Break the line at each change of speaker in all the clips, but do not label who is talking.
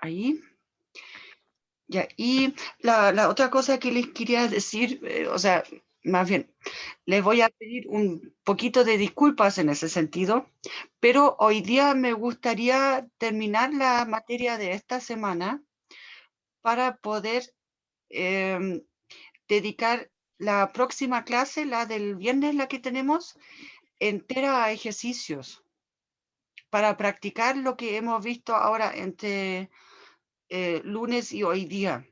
ahí. Ya, y la otra cosa que les quería decir, o sea, más bien, les voy a pedir un poquito de disculpas en ese sentido, pero hoy día me gustaría terminar la materia de esta semana para poder em, dedicar la próxima clase, la del viernes, la que tenemos, entera a ejercicios, para practicar lo que hemos visto ahora entre lunes y hoy día.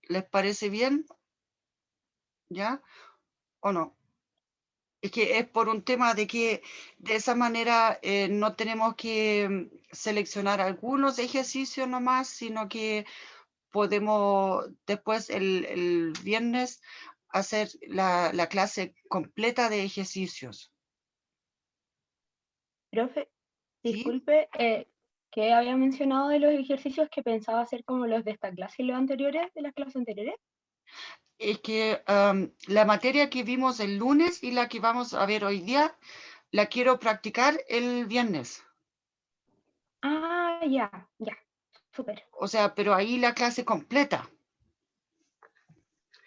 ¿Les parece bien? ¿Ya? ¿O no? Es que es por un tema de que de esa manera no tenemos que seleccionar algunos ejercicios nomás, sino que podemos después el viernes hacer la clase completa de ejercicios.
Profe,
¿Sí?
disculpe, ¿qué había mencionado de los ejercicios que pensaba hacer como los de esta clase y los anteriores, de las clases anteriores?
Es que la materia que vimos el lunes y la que vamos a ver hoy día, la quiero practicar el viernes.
Ah, ya, ya, súper.
O sea, pero ahí la clase completa.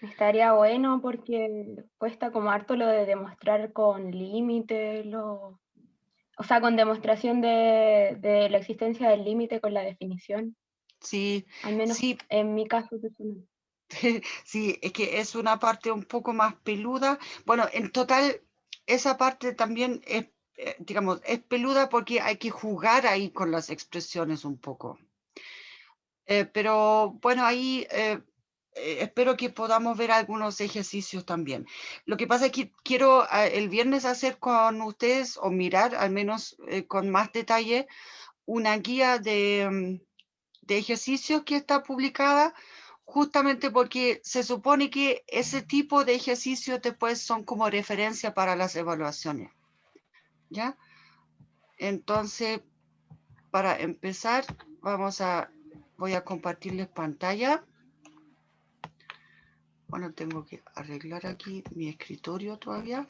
Estaría bueno porque cuesta como harto lo de demostrar con límites, o sea, con demostración de la existencia del límite con la definición,
Sí,
al menos
sí,
en mi caso personal.
sí, es que es una parte un poco más peluda. Bueno, en total, esa parte también es, digamos, es peluda porque hay que jugar ahí con las expresiones un poco. Pero bueno, ahí espero que podamos ver algunos ejercicios también. Lo que pasa es que quiero el viernes hacer con ustedes o mirar al menos con más detalle una guía de ejercicios que está publicada justamente porque se supone que ese tipo de ejercicios después son como referencia para las evaluaciones, ¿ya? Entonces, para empezar, voy a compartirles pantalla. Bueno, tengo que arreglar aquí mi escritorio todavía.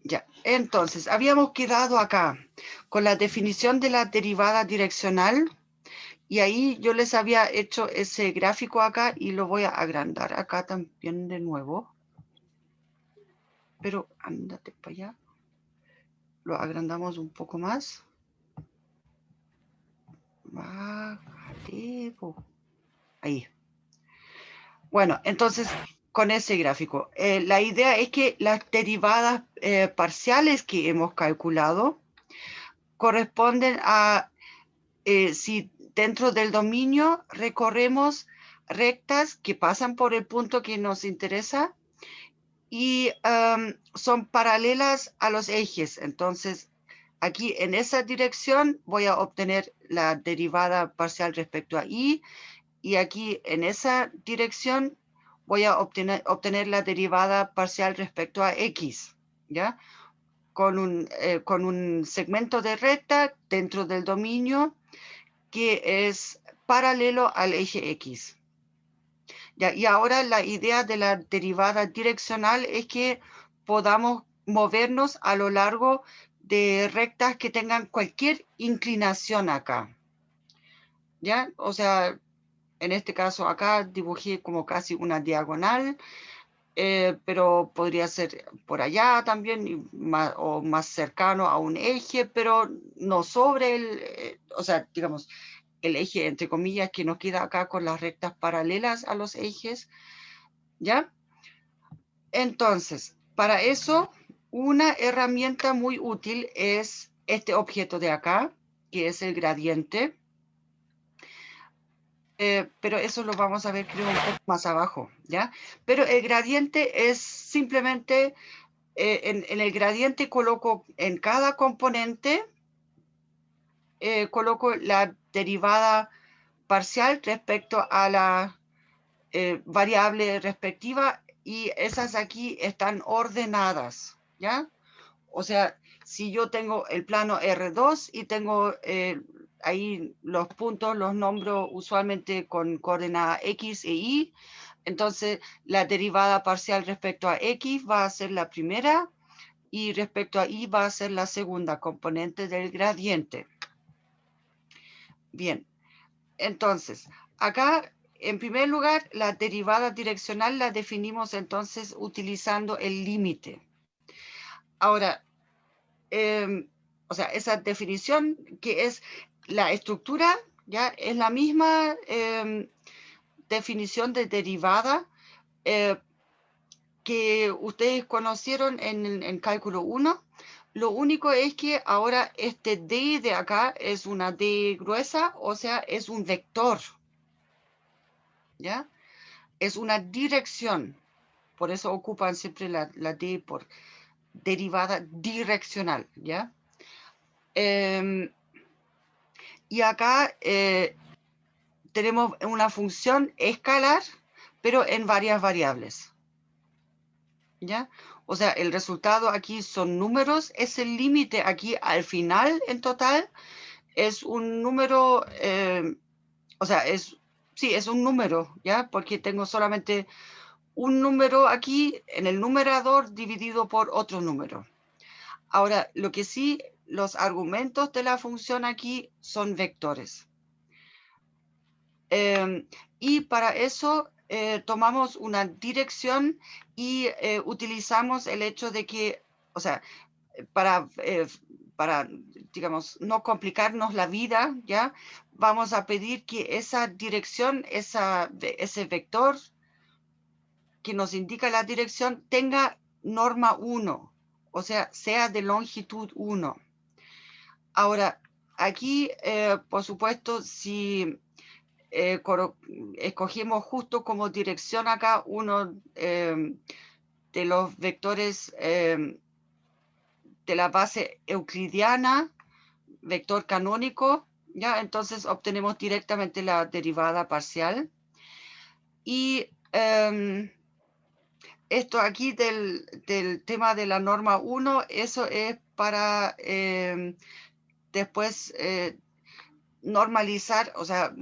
Ya, entonces, habíamos quedado acá con la definición de la derivada direccional y ahí yo les había hecho ese gráfico acá y lo voy a agrandar acá también de nuevo. Pero ándate para allá. Lo agrandamos un poco más. Bájale, ahí. Bueno, entonces, con ese gráfico, la idea es que las derivadas parciales que hemos calculado corresponden a si dentro del dominio recorremos rectas que pasan por el punto que nos interesa y son paralelas a los ejes. Entonces, aquí en esa dirección voy a obtener la derivada parcial respecto a y aquí en esa dirección voy a obtener la derivada parcial respecto a x, ¿ya? Con un segmento de recta dentro del dominio que es paralelo al eje X. ¿Ya? Y ahora la idea de la derivada direccional es que podamos movernos a lo largo de rectas que tengan cualquier inclinación acá. ¿Ya? O sea, en este caso acá dibujé como casi una diagonal, pero podría ser por allá también, o más cercano a un eje, pero no sobre o sea, digamos, el eje, entre comillas, que nos queda acá con las rectas paralelas a los ejes, ¿ya? Entonces, para eso, una herramienta muy útil es este objeto de acá, que es el gradiente, pero eso lo vamos a ver, creo, un poco más abajo, ¿ya? Pero el gradiente es simplemente, en el gradiente coloco en cada componente, coloco la derivada parcial respecto a la variable respectiva y esas aquí están ordenadas, ¿ya? O sea, si yo tengo el plano R2 y tengo ahí los puntos, los nombro usualmente con coordenada X e Y, entonces la derivada parcial respecto a X va a ser la primera y respecto a Y va a ser la segunda componente del gradiente. Bien, entonces, acá, en primer lugar, la derivada direccional la definimos entonces utilizando el límite. Ahora, o sea, esa definición que es la estructura, ya es la misma definición de derivada que ustedes conocieron en cálculo 1. Lo único es que ahora este D de acá es una D gruesa, o sea, es un vector, ¿ya? Es una dirección. Por eso ocupan siempre la D por derivada direccional, ¿ya? Y acá tenemos una función escalar, pero en varias variables, ¿ya? O sea, el resultado aquí son números, es el límite aquí al final en total, es un número, o sea, sí, es un número, ¿ya? Porque tengo solamente un número aquí en el numerador dividido por otro número. Ahora, lo que sí, los argumentos de la función aquí son vectores. Y para eso tomamos una dirección y utilizamos el hecho de que, o sea, para, digamos, no complicarnos la vida, ¿ya? Vamos a pedir que esa dirección, ese vector que nos indica la dirección, tenga norma 1, o sea de longitud 1. Ahora, aquí, por supuesto, si escogemos justo como dirección acá uno de los vectores de la base euclidiana, vector canónico, ¿ya? Entonces obtenemos directamente la derivada parcial. Y esto aquí del tema de la norma 1, eso es para después normalizar, o sea,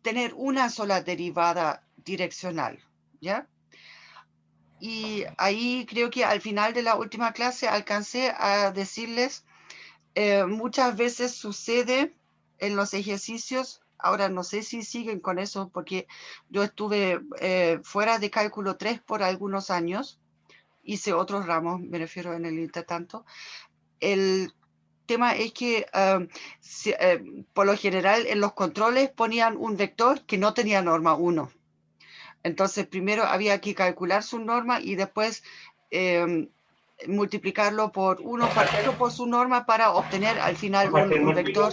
tener una sola derivada direccional, ¿ya? Y ahí creo que al final de la última clase alcancé a decirles, muchas veces sucede en los ejercicios, ahora no sé si siguen con eso, porque yo estuve fuera de cálculo 3 por algunos años, hice otros ramos, me refiero en el intertanto. El tema es que por lo general en los controles ponían un vector que no tenía norma 1. Entonces primero había que calcular su norma y después multiplicarlo por 1 partido por su norma para obtener al final un vector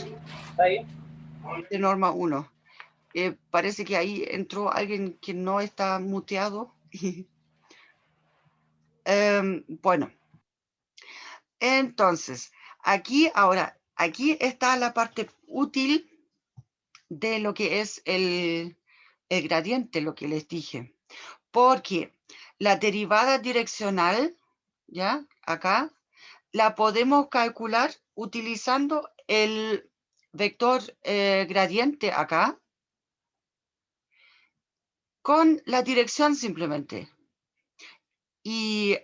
de norma 1. Parece que ahí entró alguien que no está muteado. Bueno, entonces, aquí está la parte útil de lo que es el gradiente, lo que les dije. Porque la derivada direccional, ¿ya? Acá, la podemos calcular utilizando el vector gradiente acá, con la dirección simplemente. Y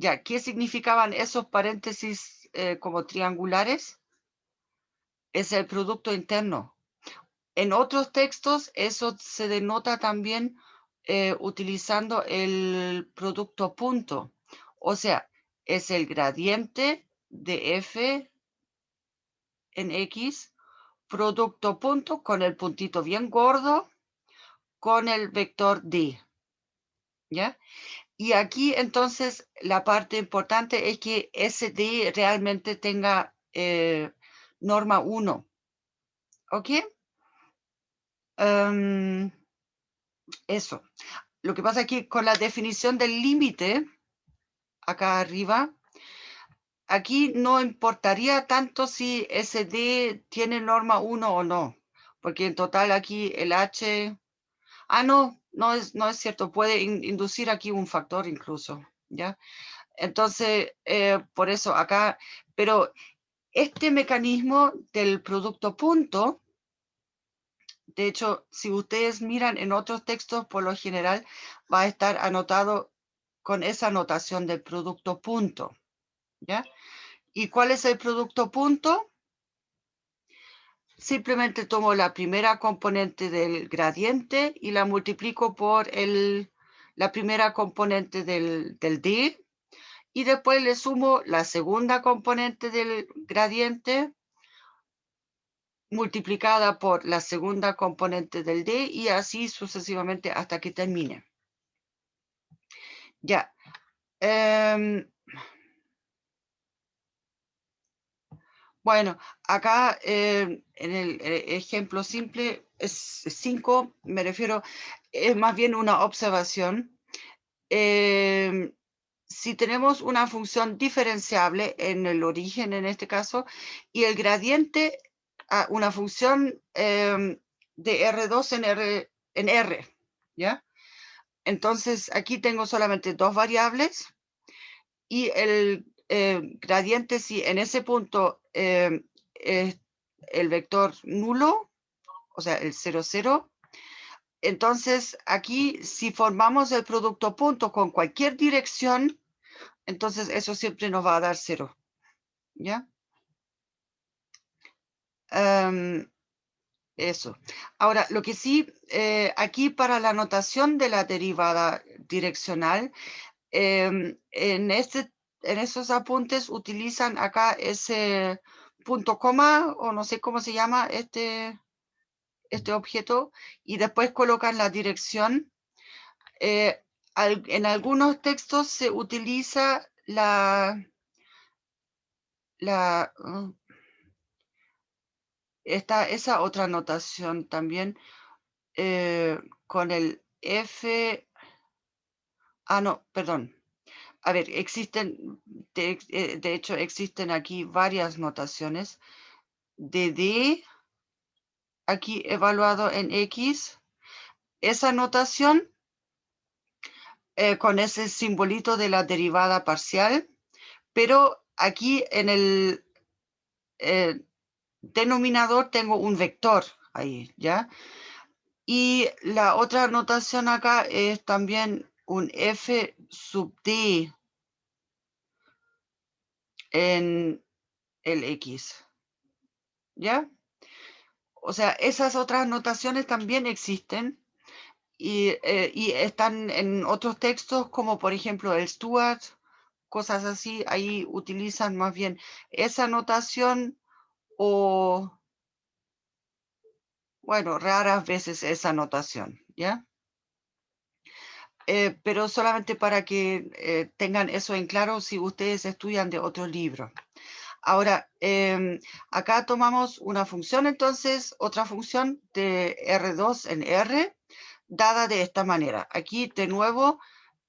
ya, ¿qué significaban esos paréntesis como triangulares? Es el producto interno. En otros textos eso se denota también utilizando el producto punto. O sea, es el gradiente de f en x, producto punto con el puntito bien gordo, con el vector d. ¿Ya? Y aquí entonces la parte importante es que ese d realmente tenga norma 1. ¿Ok? Eso. Lo que pasa es que con la definición del límite, acá arriba, aquí no importaría tanto si ese D tiene norma 1 o no, porque en total aquí el H... no es cierto, puede inducir aquí un factor incluso, ¿ya? Entonces, por eso acá, pero este mecanismo del producto punto, de hecho, si ustedes miran en otros textos, por lo general va a estar anotado con esa notación del producto punto, ¿ya? ¿Y cuál es el producto punto? simplemente tomo la primera componente del gradiente y la multiplico por la primera componente del D, y después le sumo la segunda componente del gradiente multiplicada por la segunda componente del D, y así sucesivamente hasta que termine. Ya. Bueno, acá en el ejemplo simple es 5, me refiero, es más bien una observación. Si tenemos una función diferenciable en el origen, en este caso, y el gradiente, una función de R2 en R, ¿ya? Entonces, aquí tengo solamente dos variables, y el gradiente, si en ese punto es el vector nulo, o sea, el 0, 0, entonces aquí si formamos el producto punto con cualquier dirección, entonces eso siempre nos va a dar 0, ¿ya? Eso. Ahora, lo que sí, aquí para la notación de la derivada direccional, en esos apuntes utilizan acá ese punto coma, o no sé cómo se llama este objeto, y después colocan la dirección. En algunos textos se utiliza esa otra notación también, con el F. No, perdón. A ver, de hecho, existen aquí varias notaciones de D, aquí evaluado en X. Esa notación, con ese simbolito de la derivada parcial, pero aquí en el denominador tengo un vector ahí, ¿ya? Y la otra notación acá es también un F sub D en el X, ¿ya? O sea, esas otras notaciones también existen y están en otros textos, como por ejemplo el Stuart, cosas así. Ahí utilizan más bien esa notación, o, bueno, raras veces esa notación, ¿ya? Pero solamente para que tengan eso en claro si ustedes estudian de otro libro. Ahora, acá tomamos una función, entonces, otra función de R2 en R, dada de esta manera. Aquí, de nuevo,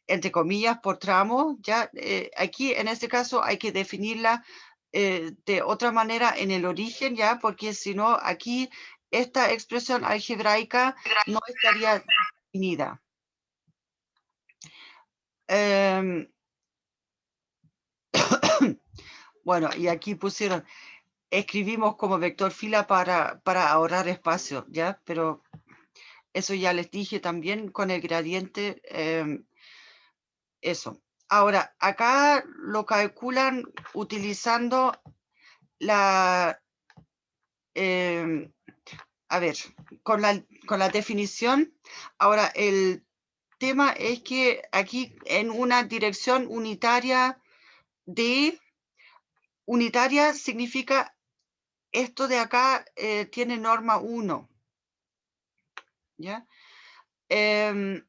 entre comillas, por tramo, ya, aquí, en este caso, hay que definirla de otra manera en el origen, ya, porque si no, aquí, esta expresión algebraica no estaría definida. Bueno, y aquí pusieron, escribimos como vector fila para ahorrar espacio, ¿ya? Pero eso ya les dije también con el gradiente, eso. Ahora, acá lo calculan utilizando la, a ver, con la definición. Ahora, el tema es que aquí en una dirección unitaria de unitaria significa esto de acá tiene norma 1, ¿ya? El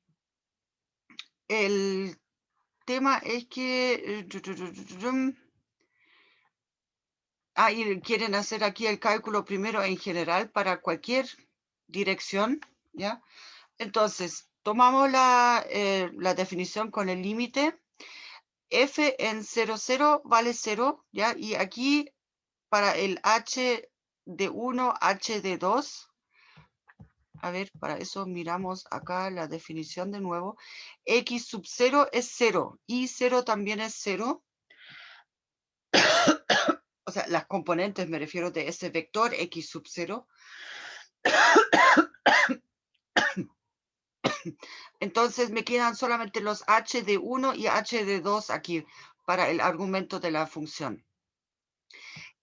tema es que y quieren hacer aquí el cálculo primero en general para cualquier dirección, ¿ya? Entonces, tomamos la definición con el límite. F en 0, 0 vale 0, ¿ya? Y aquí para el h de 1, h de 2, a ver, para eso miramos acá la definición de nuevo. X sub 0 es 0, y 0 también es 0. O sea, las componentes, me refiero, de ese vector X sub 0. Entonces me quedan solamente los h de 1 y h de 2 aquí para el argumento de la función.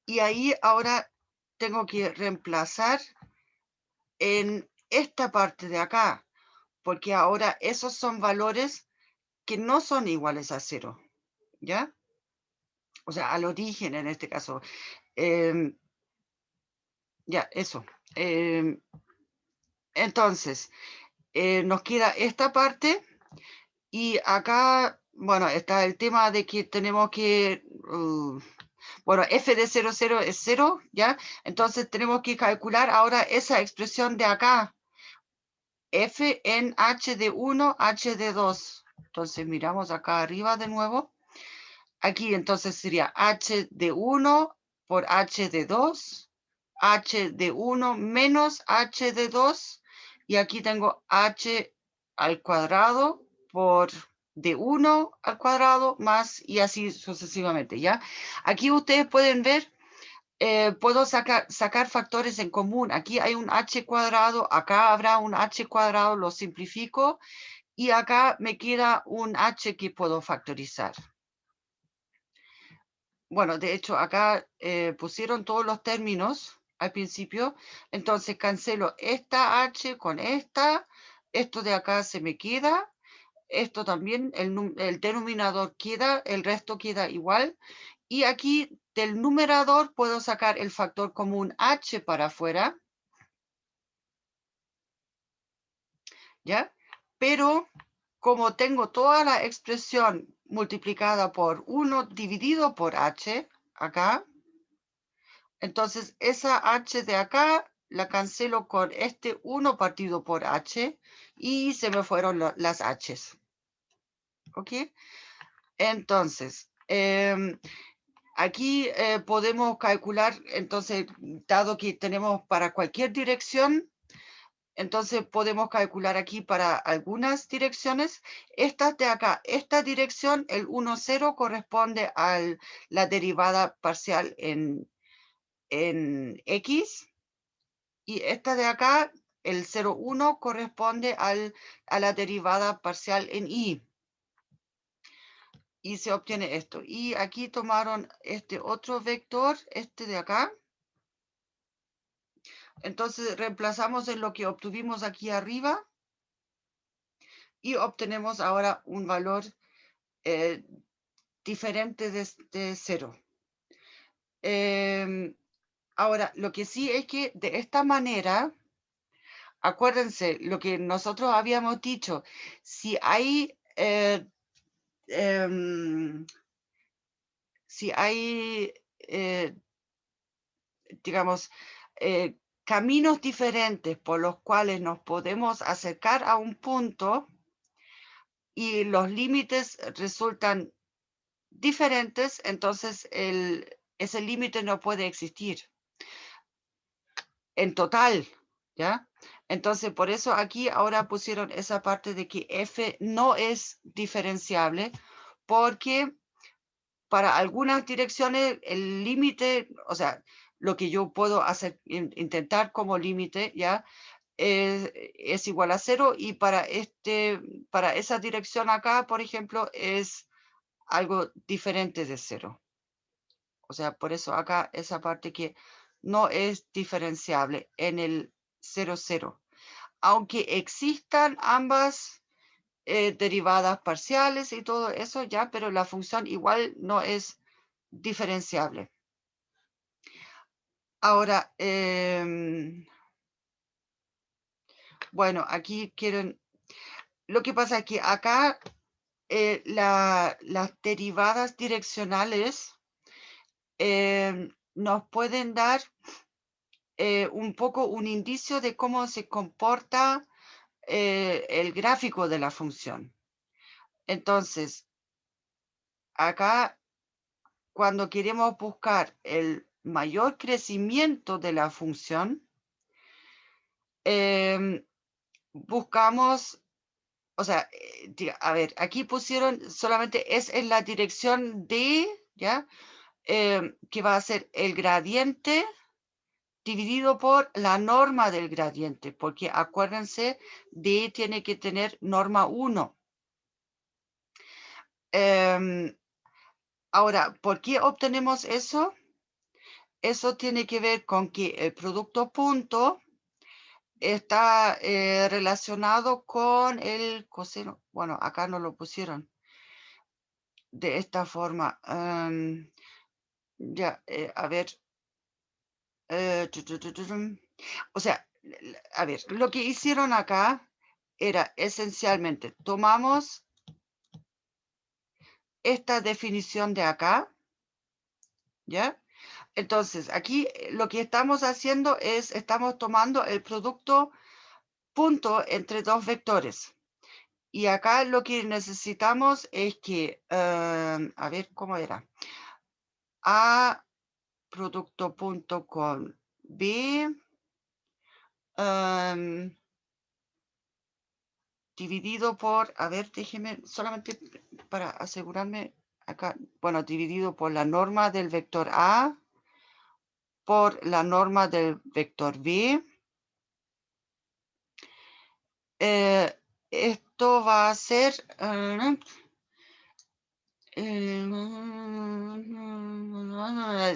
Y ahí ahora tengo que reemplazar en esta parte de acá, porque ahora esos son valores que no son iguales a 0, ¿ya? O sea, al origen en este caso. Ya, eso. Entonces, nos queda esta parte y acá, bueno, está el tema de que tenemos que, bueno, f de 0, 0 es 0, ¿ya? Entonces tenemos que calcular ahora esa expresión de acá, f en h de 1, h de 2. Entonces miramos acá arriba de nuevo. Aquí entonces sería h de 1 por h de 2, h de 1 menos h de 2, y aquí tengo h al cuadrado por de 1 al cuadrado más, y así sucesivamente, ¿ya? Aquí ustedes pueden ver, puedo sacar factores en común. Aquí hay un h cuadrado, acá habrá un h cuadrado, lo simplifico, y acá me queda un h que puedo factorizar. Bueno, de hecho, acá pusieron todos los términos al principio, entonces cancelo esta h con esta, esto de acá se me queda, esto también, el denominador queda, el resto queda igual, y aquí del numerador puedo sacar el factor común h para afuera, ¿ya? Pero como tengo toda la expresión multiplicada por 1 dividido por h, acá, entonces esa h de acá la cancelo con este 1 partido por h y se me fueron las h's. ¿Ok? Entonces, aquí podemos calcular, entonces, dado que tenemos para cualquier dirección, entonces podemos calcular aquí para algunas direcciones. Estas de acá, esta dirección, el 1, 0, corresponde a la derivada parcial en x. Y esta de acá, el 0,1, corresponde a la derivada parcial en y. Y se obtiene esto. Y aquí tomaron este otro vector, este de acá. Entonces reemplazamos en lo que obtuvimos aquí arriba. Y obtenemos ahora un valor diferente de 0. Ahora, lo que sí es que de esta manera, acuérdense lo que nosotros habíamos dicho, si hay si hay, digamos, caminos diferentes por los cuales nos podemos acercar a un punto y los límites resultan diferentes, entonces ese límite no puede existir en total, ¿ya? Entonces, por eso aquí ahora pusieron esa parte de que f no es diferenciable, porque para algunas direcciones el límite, o sea, lo que yo puedo hacer, intentar como límite, ¿ya? Es igual a 0, y para esa dirección acá, por ejemplo, es algo diferente de 0. O sea, por eso acá esa parte que no es diferenciable en el 0, 0. Aunque existan ambas derivadas parciales y todo eso, ya, pero la función igual no es diferenciable. Ahora, bueno, aquí quieren, lo que pasa es que acá las derivadas direccionales nos pueden dar un poco un indicio de cómo se comporta el gráfico de la función. Entonces, acá, cuando queremos buscar el mayor crecimiento de la función, buscamos, o sea, a ver, aquí pusieron solamente es en la dirección D, ¿ya? Que va a ser el gradiente dividido por la norma del gradiente, porque acuérdense, D tiene que tener norma 1. Ahora, ¿por qué obtenemos eso? eso tiene que ver con que el producto punto está relacionado con el coseno. Bueno, acá no lo pusieron de esta forma. Ya, a ver. O sea, a ver, lo que hicieron acá era esencialmente, tomamos esta definición de acá, ¿ya? Entonces, aquí lo que estamos haciendo es, estamos tomando el producto punto entre dos vectores. Y acá lo que necesitamos es que, a ver, ¿cómo era? A producto punto con B dividido por, a ver, déjeme, solamente para asegurarme acá, bueno, dividido por la norma del vector A por la norma del vector B. Esto va a ser,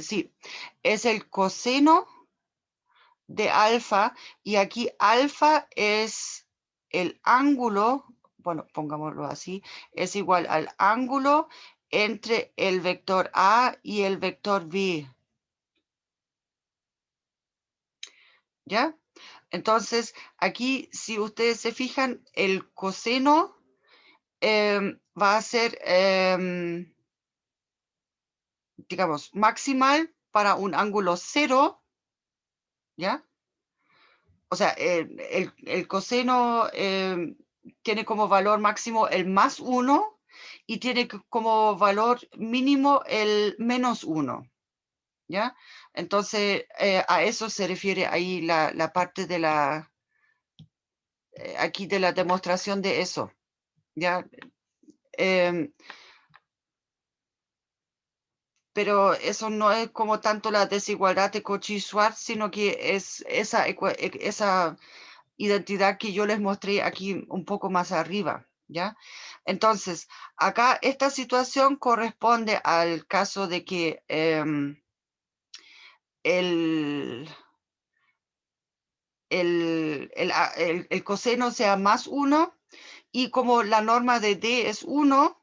sí, es el coseno de alfa, y aquí alfa es el ángulo, bueno, pongámoslo así, es igual al ángulo entre el vector A y el vector B. ¿Ya? Entonces, aquí, si ustedes se fijan, el coseno va a ser, digamos, maximal para un ángulo cero, ¿ya? O sea, el coseno tiene como valor máximo el más 1 y tiene como valor mínimo el menos 1, ¿ya? Entonces, a eso se refiere ahí la parte de la, aquí de la demostración de eso, ¿ya? Em, pero eso no es como tanto la desigualdad de Cauchy-Schwarz, sino que es esa identidad que yo les mostré aquí un poco más arriba, ¿ya? Entonces, acá esta situación corresponde al caso de que el, el coseno sea más 1 y como la norma de D es 1,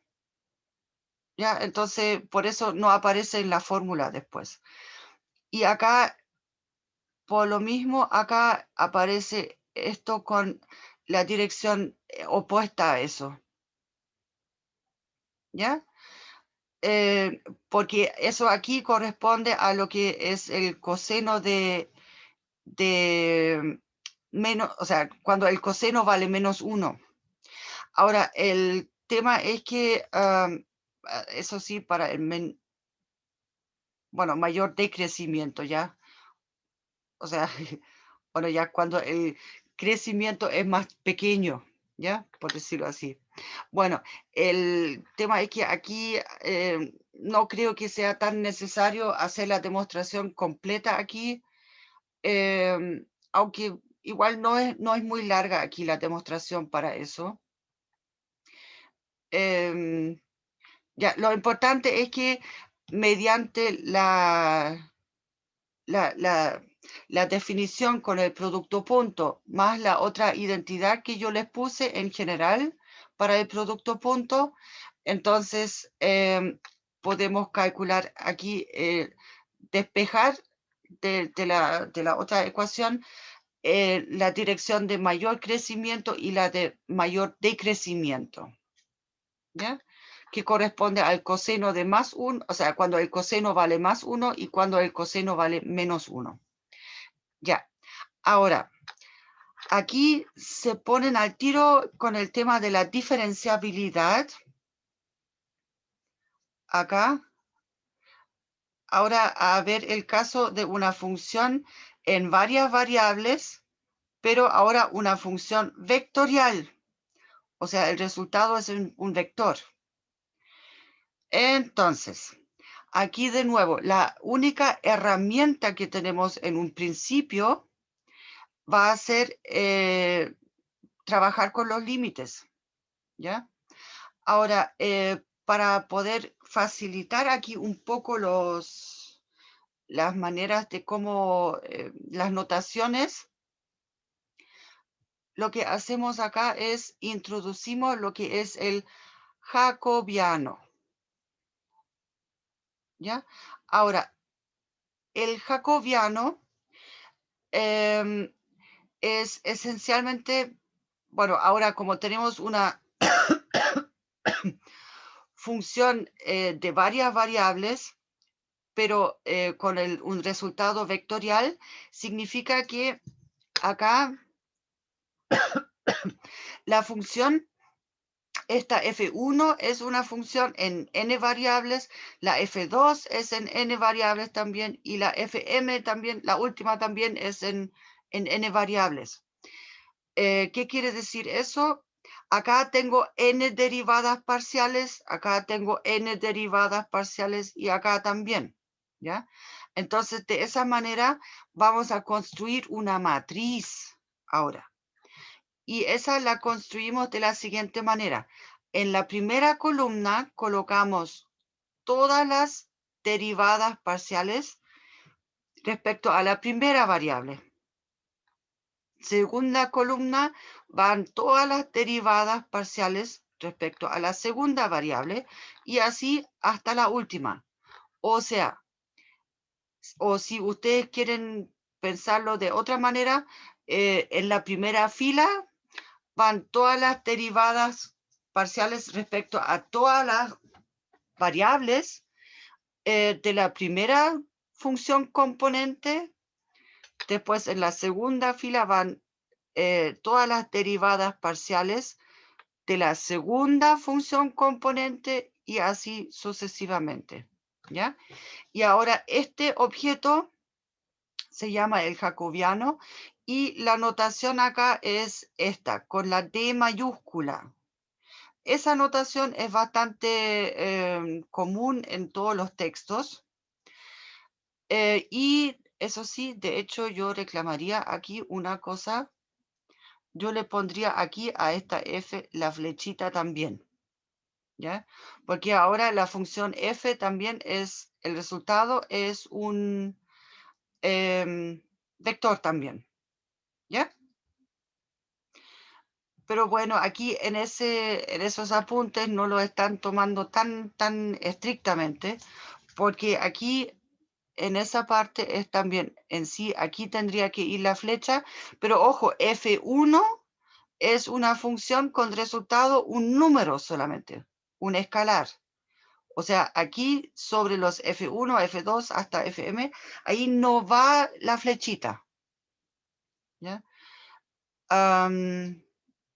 ¿ya? Entonces, por eso no aparece en la fórmula después. Y acá, por lo mismo, acá aparece esto con la dirección opuesta a eso, ¿ya? Porque eso aquí corresponde a lo que es el coseno de menos, o sea, cuando el coseno vale menos 1. Ahora, el tema es que, eso sí, para el bueno, mayor decrecimiento, ¿ya? O sea, bueno, ya cuando el crecimiento es más pequeño, ¿ya? Por decirlo así. Bueno, el tema es que aquí no creo que sea tan necesario hacer la demostración completa aquí, aunque igual no es muy larga aquí la demostración para eso. Ya, lo importante es que mediante la, la, la definición con el producto punto más la otra identidad que yo les puse en general para el producto punto, entonces podemos calcular aquí, despejar de la otra ecuación la dirección de mayor crecimiento y la de mayor decrecimiento, ¿ya? Que corresponde al coseno de más 1, o sea, cuando el coseno vale más 1 y cuando el coseno vale menos 1. Ya, ahora, aquí se ponen al tiro con el tema de la diferenciabilidad. Acá, ahora a ver el caso de una función en varias variables, pero ahora una función vectorial. O sea, el resultado es un vector. Entonces, aquí de nuevo, la única herramienta que tenemos en un principio va a ser trabajar con los límites, ¿ya? Ahora, para poder facilitar aquí un poco los, las maneras de cómo, las notaciones, lo que hacemos acá es introducimos lo que es el jacobiano. ¿Ya? Ahora, el jacobiano es esencialmente, bueno, ahora como tenemos una función de varias variables, pero con un resultado vectorial, significa que acá la función, esta f1 es una función en n variables, la f2 es en n variables también, y la fm también, la última también es en n variables. ¿Qué quiere decir eso? Acá tengo n derivadas parciales, acá tengo n derivadas parciales y acá también, ¿ya? Entonces, de esa manera vamos a construir una matriz ahora. Y esa la construimos de la siguiente manera. En la primera columna colocamos todas las derivadas parciales respecto a la primera variable. Segunda columna van todas las derivadas parciales respecto a la segunda variable y así hasta la última. O sea, o si ustedes quieren pensarlo de otra manera, en la primera fila van todas las derivadas parciales respecto a todas las variables de la primera función componente. Después en la segunda fila van todas las derivadas parciales de la segunda función componente y así sucesivamente, ¿ya? Y ahora este objeto se llama el jacobiano y la notación acá es esta, con la D mayúscula. Esa notación es bastante común en todos los textos y eso sí, de hecho yo reclamaría aquí una cosa. Yo le pondría aquí a esta f la flechita también, ¿ya? Porque ahora la función f también es, el resultado es un vector también, ¿ya? Pero bueno, aquí en esos apuntes no lo están tomando tan estrictamente, porque aquí en esa parte es también, en sí, aquí tendría que ir la flecha, pero ojo, f1 es una función con resultado un número solamente, un escalar. O sea, aquí sobre los F1, F2 hasta Fm, ahí no va la flechita. ¿Ya?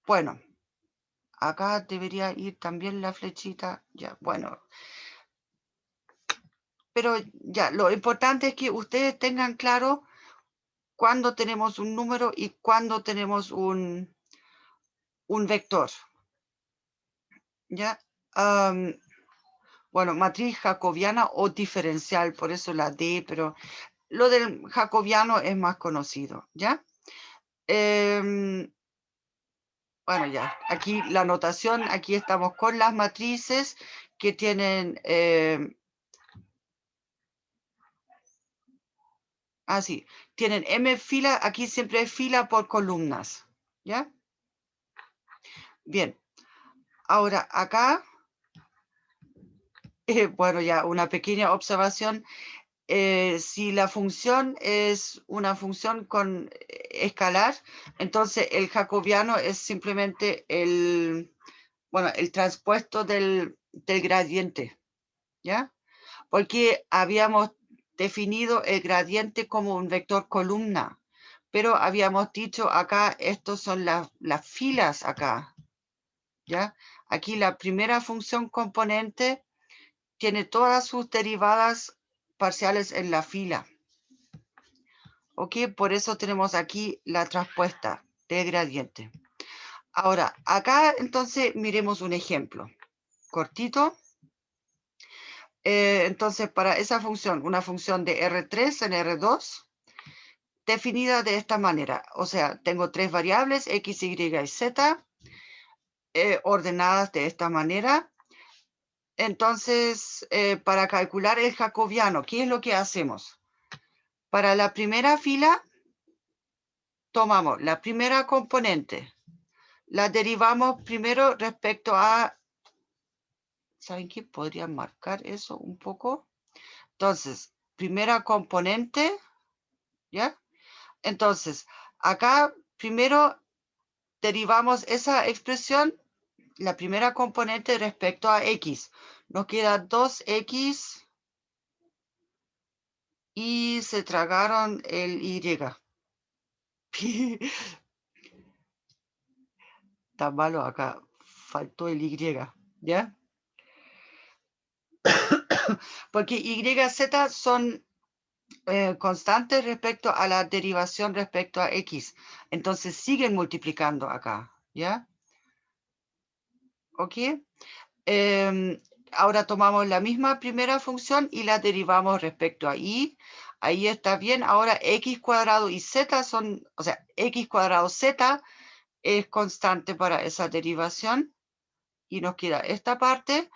Bueno, acá debería ir también la flechita. Ya, bueno. Pero ya, lo importante es que ustedes tengan claro cuándo tenemos un número y cuándo tenemos un vector. ¿Ya? Bueno, matriz jacobiana o diferencial, por eso la D, pero lo del jacobiano es más conocido, ¿ya? Bueno, ya, aquí la notación, aquí estamos con las matrices que tienen, tienen M fila, aquí siempre es fila por columnas, ¿ya? Bien, ahora acá, bueno, ya una pequeña observación. Si la función es una función con escalar, entonces el jacobiano es simplemente el transpuesto del gradiente, ¿ya? Porque habíamos definido el gradiente como un vector columna, pero habíamos dicho acá, estos son las filas acá, ¿ya? Aquí la primera función componente tiene todas sus derivadas parciales en la fila. ¿Ok? Por eso tenemos aquí la traspuesta de gradiente. Ahora, acá entonces miremos un ejemplo cortito. Entonces, para esa función, una función de R3 en R2, definida de esta manera. O sea, tengo tres variables, X, Y y Z, ordenadas de esta manera. Entonces, para calcular el jacobiano, ¿qué es lo que hacemos? Para la primera fila, tomamos la primera componente, la derivamos primero respecto a, ¿saben qué? Podría marcar eso un poco. Entonces, primera componente, ¿ya? Entonces, acá primero derivamos esa expresión, la primera componente respecto a x. Nos queda 2x y se tragaron el y. Está malo acá, faltó el y, ¿ya? Porque y, z son constantes respecto a la derivación respecto a x. Entonces siguen multiplicando acá, ¿ya? ¿Ok? Ahora tomamos la misma primera función y la derivamos respecto a y. Ahí está bien. Ahora x cuadrado y z son, o sea, x cuadrado z es constante para esa derivación. Y nos queda esta parte.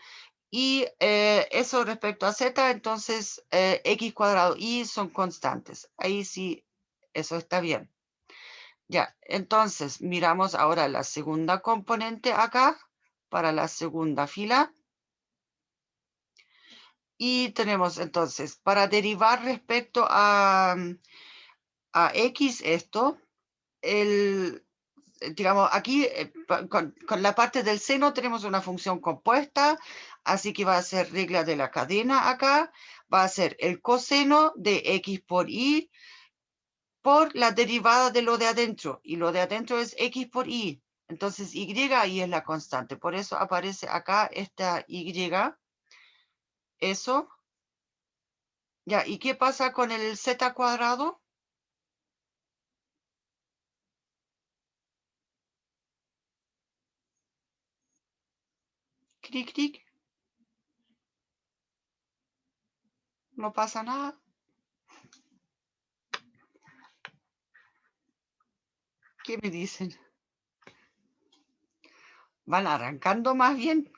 Y eso respecto a z, entonces x cuadrado y son constantes. Ahí sí, eso está bien. Ya, entonces miramos ahora la segunda componente acá, para la segunda fila. Y tenemos entonces, para derivar respecto a x esto, digamos, aquí con la parte del seno tenemos una función compuesta, así que va a ser regla de la cadena acá, va a ser el coseno de x por y por la derivada de lo de adentro, y lo de adentro es x por y, entonces y ahí es la constante, por eso aparece acá esta y, eso. Ya, ¿y qué pasa con el z cuadrado? Clic, clic. No pasa nada. ¿Qué me dicen? ¿Van arrancando más bien?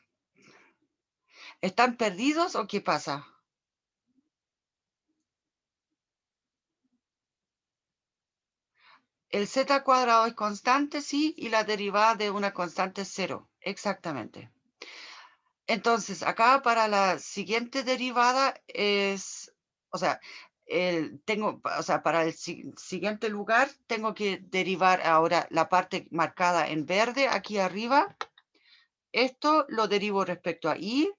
¿Están perdidos o qué pasa? El z cuadrado es constante, sí, y la derivada de una constante es 0. Exactamente. Entonces, acá para la siguiente derivada es, o sea, para el siguiente lugar tengo que derivar ahora la parte marcada en verde aquí arriba. Esto lo derivo respecto a y.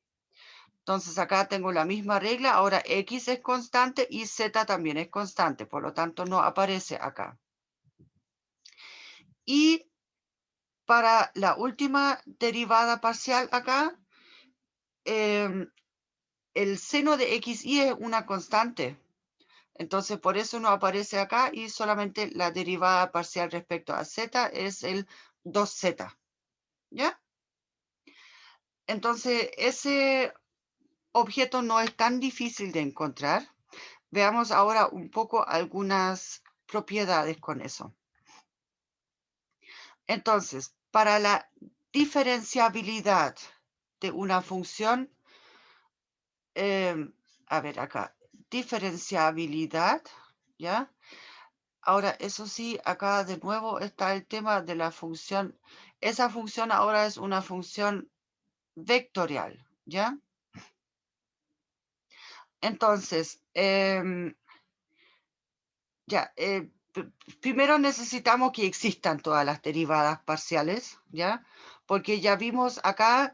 Entonces acá tengo la misma regla. Ahora x es constante y z también es constante. Por lo tanto, no aparece acá. Y para la última derivada parcial acá, el seno de xy es una constante. Entonces, por eso no aparece acá y solamente la derivada parcial respecto a z es el 2z. ¿Ya? Entonces, ese objeto no es tan difícil de encontrar. Veamos ahora un poco algunas propiedades con eso. Entonces, para la diferenciabilidad de una función, a ver acá, diferenciabilidad, ¿ya? Ahora, eso sí, acá de nuevo está el tema de la función. Esa función ahora es una función vectorial, ¿ya? Entonces, ya, primero necesitamos que existan todas las derivadas parciales, ¿ya? Porque ya vimos acá,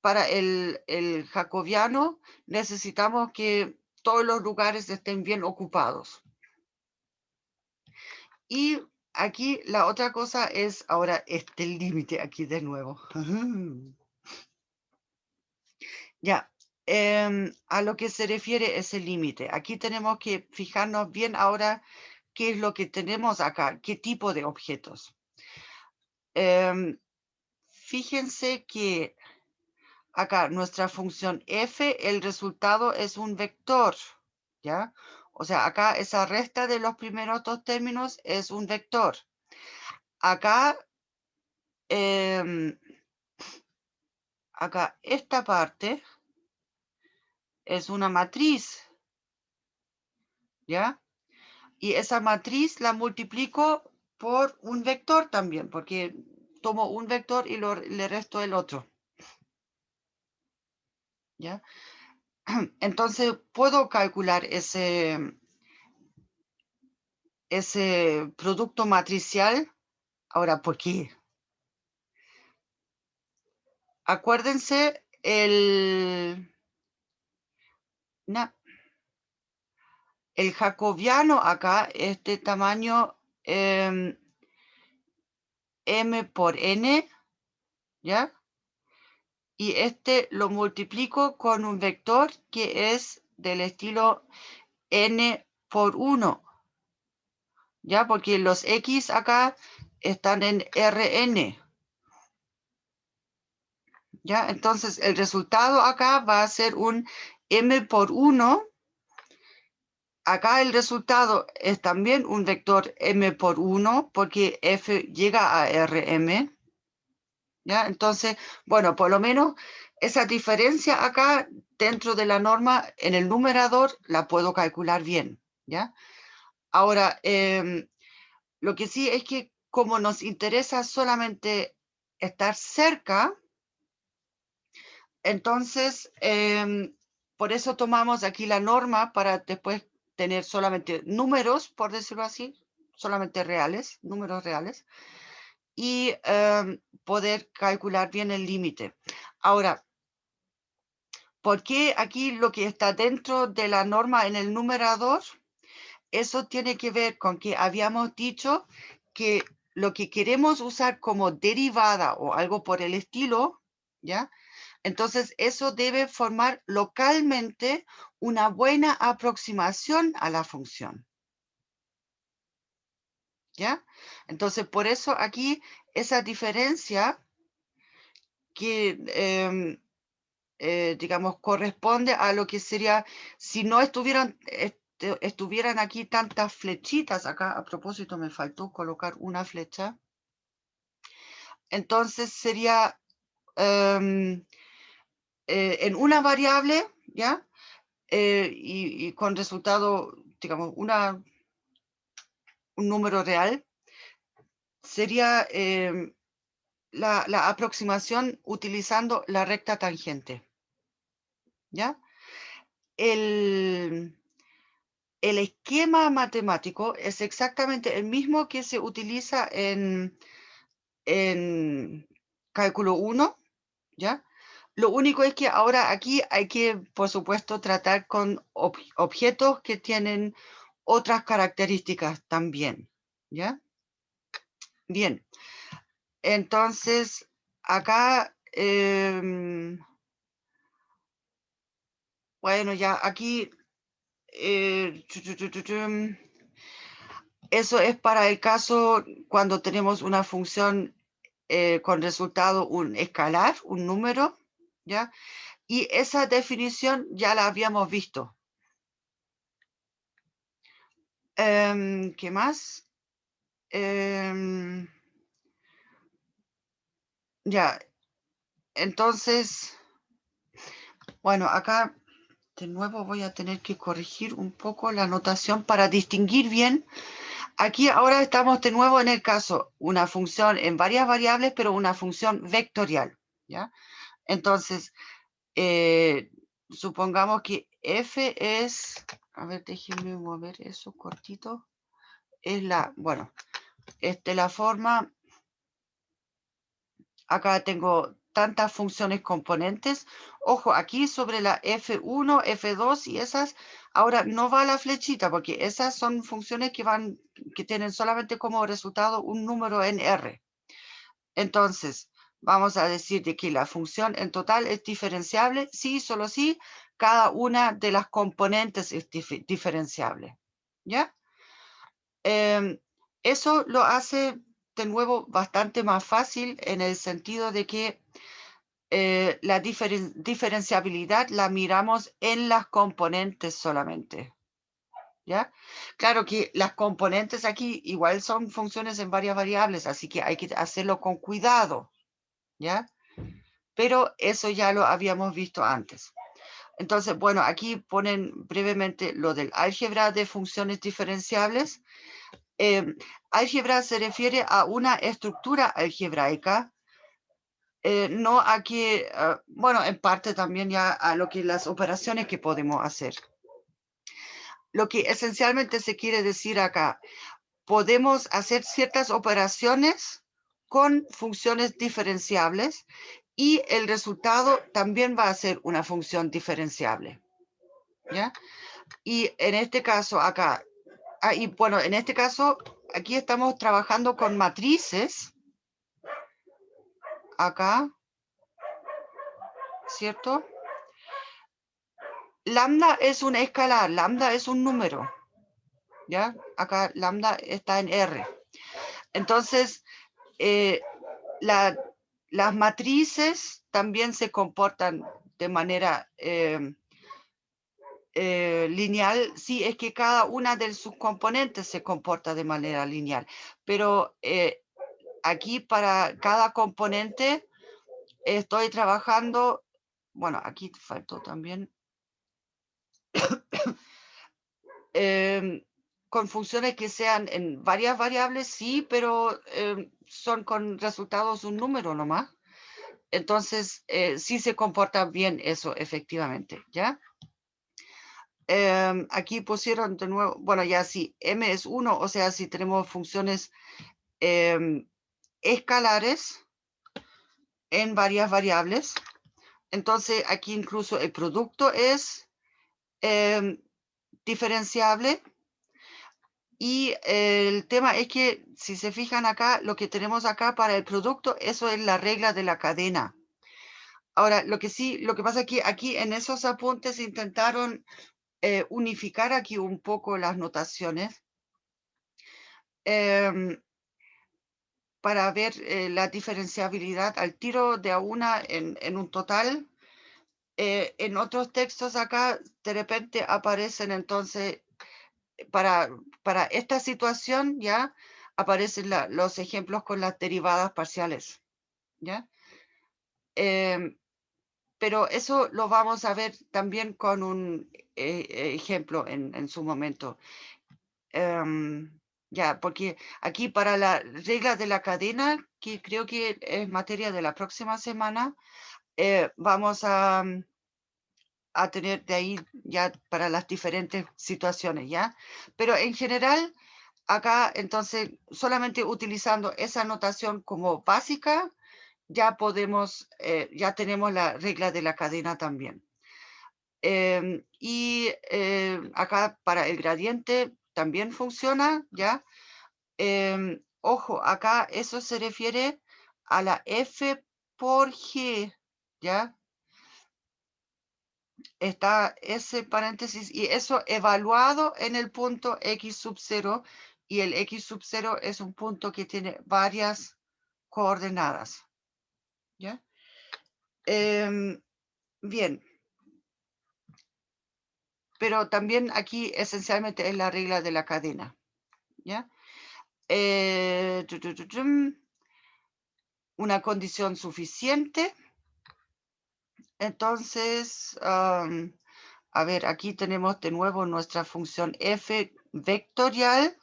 para el jacobiano, necesitamos que todos los lugares estén bien ocupados. Y aquí la otra cosa es ahora este límite aquí de nuevo. Ya, a lo que se refiere ese límite. Aquí tenemos que fijarnos bien ahora qué es lo que tenemos acá, qué tipo de objetos. Fíjense que acá nuestra función f, el resultado es un vector, ¿ya? O sea, acá esa resta de los primeros dos términos es un vector. Acá, acá esta parte es una matriz, ¿ya? Y esa matriz la multiplico por un vector también, porque tomo un vector y le resto el otro. ¿Ya? Entonces puedo calcular ese producto matricial. Ahora, ¿por qué? Acuérdense el jacobiano acá es de tamaño m por n, ¿ya? Y este lo multiplico con un vector que es del estilo n por 1, ¿ya? Porque los x acá están en Rn, ¿ya? Entonces el resultado acá va a ser un m por 1. Acá el resultado es también un vector m por 1 porque f llega a Rm, ¿ya? Entonces, bueno, por lo menos esa diferencia acá dentro de la norma en el numerador la puedo calcular bien, ¿ya? Ahora, lo que sí es que como nos interesa solamente estar cerca, entonces, por eso tomamos aquí la norma para después tener solamente números, por decirlo así, solamente reales, números reales, y poder calcular bien el límite. Ahora, ¿por qué aquí lo que está dentro de la norma en el numerador? Eso tiene que ver con que habíamos dicho que lo que queremos usar como derivada o algo por el estilo, ¿ya? Entonces, eso debe formar localmente una buena aproximación a la función, ¿ya? Entonces, por eso aquí esa diferencia que, digamos, corresponde a lo que sería, si no estuvieran aquí tantas flechitas, acá a propósito me faltó colocar una flecha, entonces sería en una variable, ¿ya? Y con resultado, digamos, un número real, sería la aproximación utilizando la recta tangente, ¿ya? El esquema matemático es exactamente el mismo que se utiliza en cálculo 1, ¿ya? Lo único es que ahora aquí hay que, por supuesto, tratar con objetos que tienen otras características también, ¿ya? Bien, entonces acá, bueno, ya aquí, eso es para el caso cuando tenemos una función con resultado un escalar, un número, ¿ya? Y esa definición ya la habíamos visto. ¿Qué más? Ya, entonces, bueno, acá de nuevo voy a tener que corregir un poco la notación para distinguir bien. Aquí ahora estamos de nuevo en el caso, una función en varias variables, pero una función vectorial, ¿ya? Entonces, supongamos que f es, a ver, déjenme mover eso cortito, es bueno, la forma, acá tengo tantas funciones componentes. Ojo, aquí sobre la F1, F2 y esas, ahora no va la flechita porque esas son funciones que tienen solamente como resultado un número en R. Entonces, vamos a decir de que la función en total es diferenciable, sí, solo sí, cada una de las componentes es diferenciable. ¿Ya? Eso lo hace de nuevo bastante más fácil en el sentido de que la diferenciabilidad la miramos en las componentes solamente, ¿ya? Claro que las componentes aquí igual son funciones en varias variables, así que hay que hacerlo con cuidado, ¿ya? Pero eso ya lo habíamos visto antes. Entonces, bueno, aquí ponen brevemente lo del álgebra de funciones diferenciables. Álgebra se refiere a una estructura algebraica, no a que, bueno, en parte también ya a lo que las operaciones que podemos hacer. Lo que esencialmente se quiere decir acá, podemos hacer ciertas operaciones con funciones diferenciables y el resultado también va a ser una función diferenciable, ¿ya? Y en este caso acá, y bueno, en este caso, aquí estamos trabajando con matrices, acá, ¿cierto? Lambda es un escalar, lambda es un número, ¿ya? Acá lambda está en R. Entonces, las matrices también se comportan de manera lineal, sí, es que cada una de sus componentes se comporta de manera lineal, pero aquí para cada componente estoy trabajando, bueno, aquí faltó también, con funciones que sean en varias variables, sí, pero son con resultados un número nomás. Entonces, sí se comporta bien eso, efectivamente, ¿ya? Aquí pusieron de nuevo, bueno, ya sí, m es 1, o sea, si tenemos funciones escalares en varias variables, entonces aquí incluso el producto es diferenciable. Y el tema es que, si se fijan acá, lo que tenemos acá para el producto, eso es la regla de la cadena. Ahora, lo que pasa es que aquí en esos apuntes intentaron unificar aquí un poco las notaciones para ver la diferenciabilidad al tiro de a una en un total. En otros textos acá, de repente aparecen entonces, para esta situación ya aparecen los ejemplos con las derivadas parciales, ¿ya? Pero eso lo vamos a ver también con un ejemplo en su momento. Ya, porque aquí para la regla de la cadena, que creo que es materia de la próxima semana, vamos a tener de ahí ya para las diferentes situaciones, ¿ya? Pero en general, acá entonces, solamente utilizando esa notación como básica, ya podemos, ya tenemos la regla de la cadena también. Y acá para el gradiente también funciona, ¿ya? Ojo, acá eso se refiere a la F por G, ¿ya? Está ese paréntesis y eso evaluado en el punto X sub 0, y el X sub 0 es un punto que tiene varias coordenadas, ¿ya? Bien, pero también aquí esencialmente es la regla de la cadena, ¿ya? Una condición suficiente. Entonces, a ver, aquí tenemos de nuevo nuestra función f vectorial,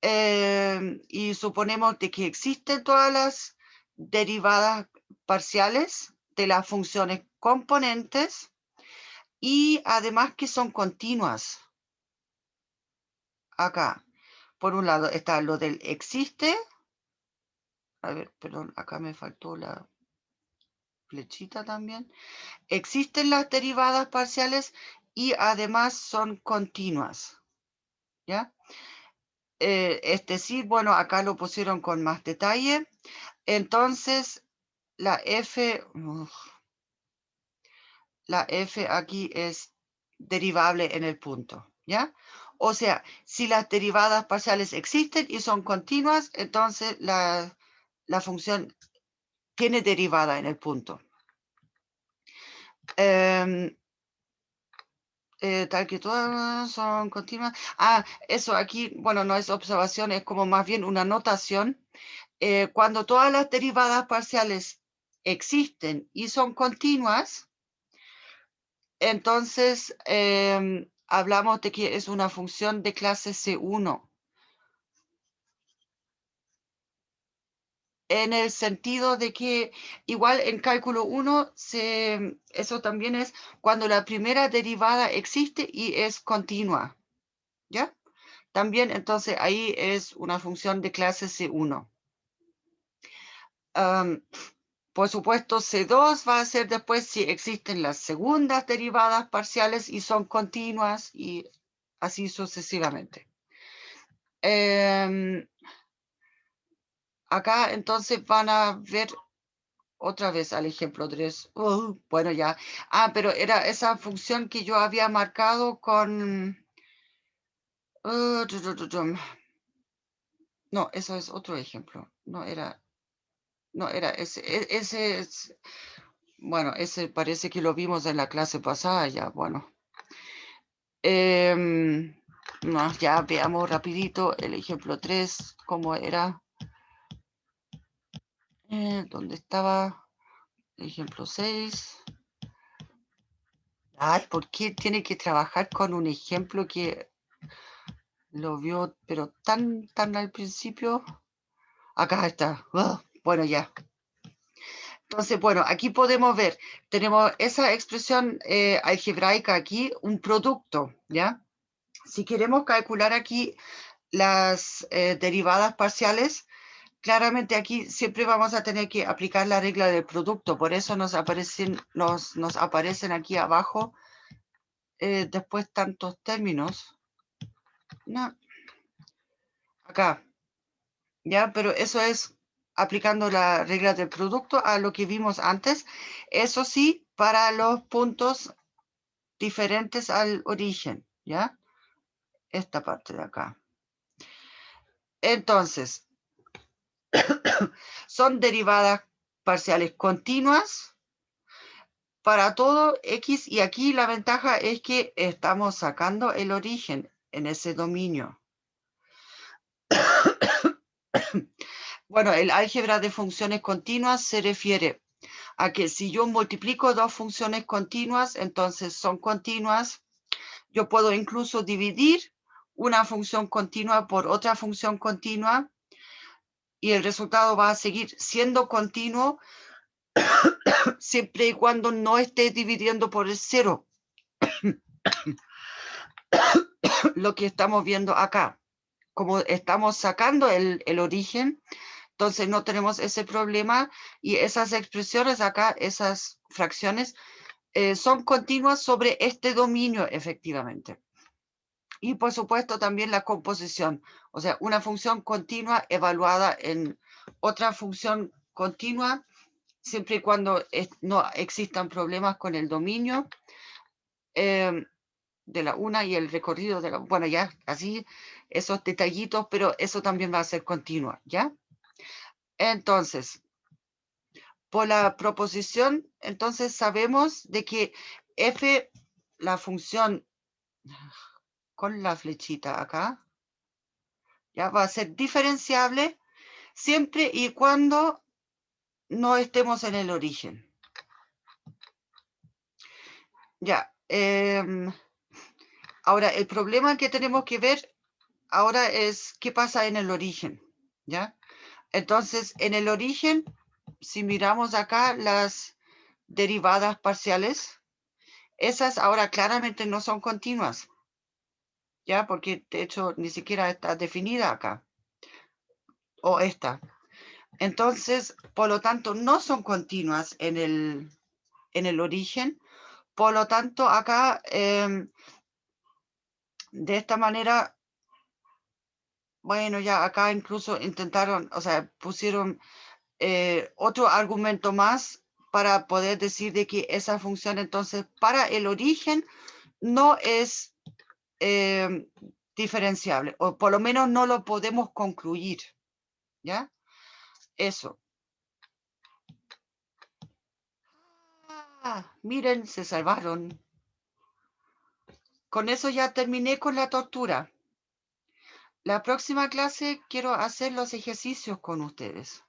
y suponemos de que existen todas las derivadas parciales de las funciones componentes y además que son continuas. Acá, por un lado está lo del existe. A ver, perdón, acá me faltó la flechita también. Existen las derivadas parciales y además son continuas, ¿ya? Sí, bueno, acá lo pusieron con más detalle. Entonces, la F aquí es derivable en el punto, ¿ya? O sea, si las derivadas parciales existen y son continuas, entonces la función tiene derivada en el punto. Tal que todas son continuas. Eso aquí, bueno, no es observación, es como más bien una notación. Cuando todas las derivadas parciales existen y son continuas, entonces hablamos de que es una función de clase C1. En el sentido de que igual en cálculo 1, eso también es cuando la primera derivada existe y es continua, ¿ya? También entonces ahí es una función de clase C1. Por supuesto, C2 va a ser después si existen las segundas derivadas parciales y son continuas y así sucesivamente. Acá entonces van a ver otra vez al ejemplo 3. Bueno, ya. Pero era esa función que yo había marcado con... no, eso es otro ejemplo. No era ese. Bueno, ese parece que lo vimos en la clase pasada ya. Bueno. No, ya veamos rapidito el ejemplo 3, cómo era. ¿Dónde estaba? Ejemplo 6. Ay, ¿por qué tiene que trabajar con un ejemplo que lo vio, pero tan al principio? Acá está. Bueno, ya. Entonces, bueno, aquí podemos ver, tenemos esa expresión algebraica aquí, un producto, ¿ya? Si queremos calcular aquí las derivadas parciales, claramente aquí siempre vamos a tener que aplicar la regla del producto, por eso nos aparecen aquí abajo después tantos términos. No, acá, ¿ya? Pero eso es aplicando la regla del producto a lo que vimos antes. Eso sí, para los puntos diferentes al origen, ¿ya? Esta parte de acá. Entonces, son derivadas parciales continuas para todo X, y aquí la ventaja es que estamos sacando el origen en ese dominio. Bueno, el álgebra de funciones continuas se refiere a que si yo multiplico dos funciones continuas, entonces son continuas. Yo puedo incluso dividir una función continua por otra función continua y el resultado va a seguir siendo continuo siempre y cuando no esté dividiendo por el cero. Lo que estamos viendo acá. Como estamos sacando el origen, entonces no tenemos ese problema y esas expresiones acá, esas fracciones, son continuas sobre este dominio efectivamente. Y por supuesto también la composición, o sea, una función continua evaluada en otra función continua, siempre y cuando no existan problemas con el dominio de la una y el recorrido de la... Bueno, ya, así, esos detallitos, pero eso también va a ser continuo, ¿ya? Entonces, por la proposición, entonces sabemos de que f, la función con la flechita acá, ya va a ser diferenciable siempre y cuando no estemos en el origen. Ya. Ahora, el problema que tenemos que ver ahora es qué pasa en el origen, ¿ya? Entonces, en el origen, si miramos acá las derivadas parciales, esas ahora claramente no son continuas, ¿ya? Porque de hecho ni siquiera está definida acá, o esta. Entonces, por lo tanto, no son continuas en el origen. Por lo tanto, acá, de esta manera, bueno, ya acá incluso intentaron, o sea, pusieron otro argumento más para poder decir de que esa función entonces para el origen no es diferenciable, o por lo menos no lo podemos concluir, ¿ya? Eso. Miren, se salvaron. Con eso ya terminé con la tortura. La próxima clase quiero hacer los ejercicios con ustedes.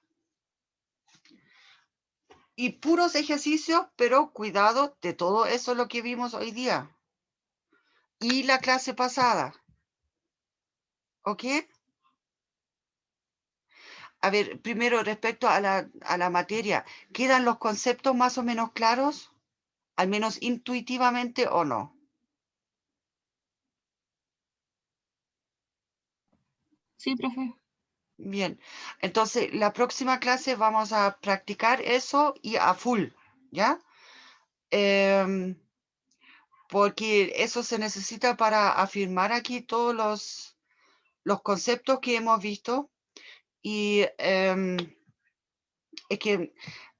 Y puros ejercicios, pero cuidado de todo eso lo que vimos hoy día. Y la clase pasada. ¿Ok? A ver, primero respecto a la materia, ¿quedan los conceptos más o menos claros? Al menos intuitivamente o no.
Sí, profe.
Bien, entonces la próxima clase vamos a practicar eso y a full, ¿ya? Em, porque eso se necesita para afirmar aquí todos los conceptos que hemos visto y es que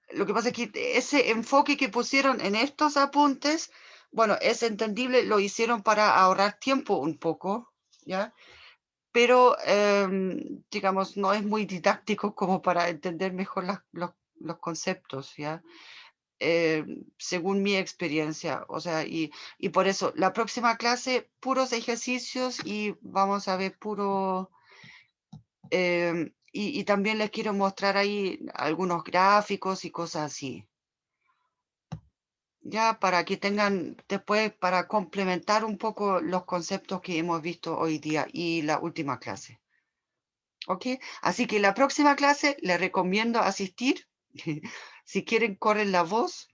lo que pasa es que ese enfoque que pusieron en estos apuntes, bueno, es entendible, lo hicieron para ahorrar tiempo un poco, ¿ya? Pero, digamos, no es muy didáctico como para entender mejor los conceptos, ¿ya? Según mi experiencia, o sea, y por eso, la próxima clase, puros ejercicios y vamos a ver puro, y también les quiero mostrar ahí algunos gráficos y cosas así. Ya para que tengan después, para complementar un poco los conceptos que hemos visto hoy día y la última clase. ¿Ok? Así que la próxima clase les recomiendo asistir. Si quieren, corren la voz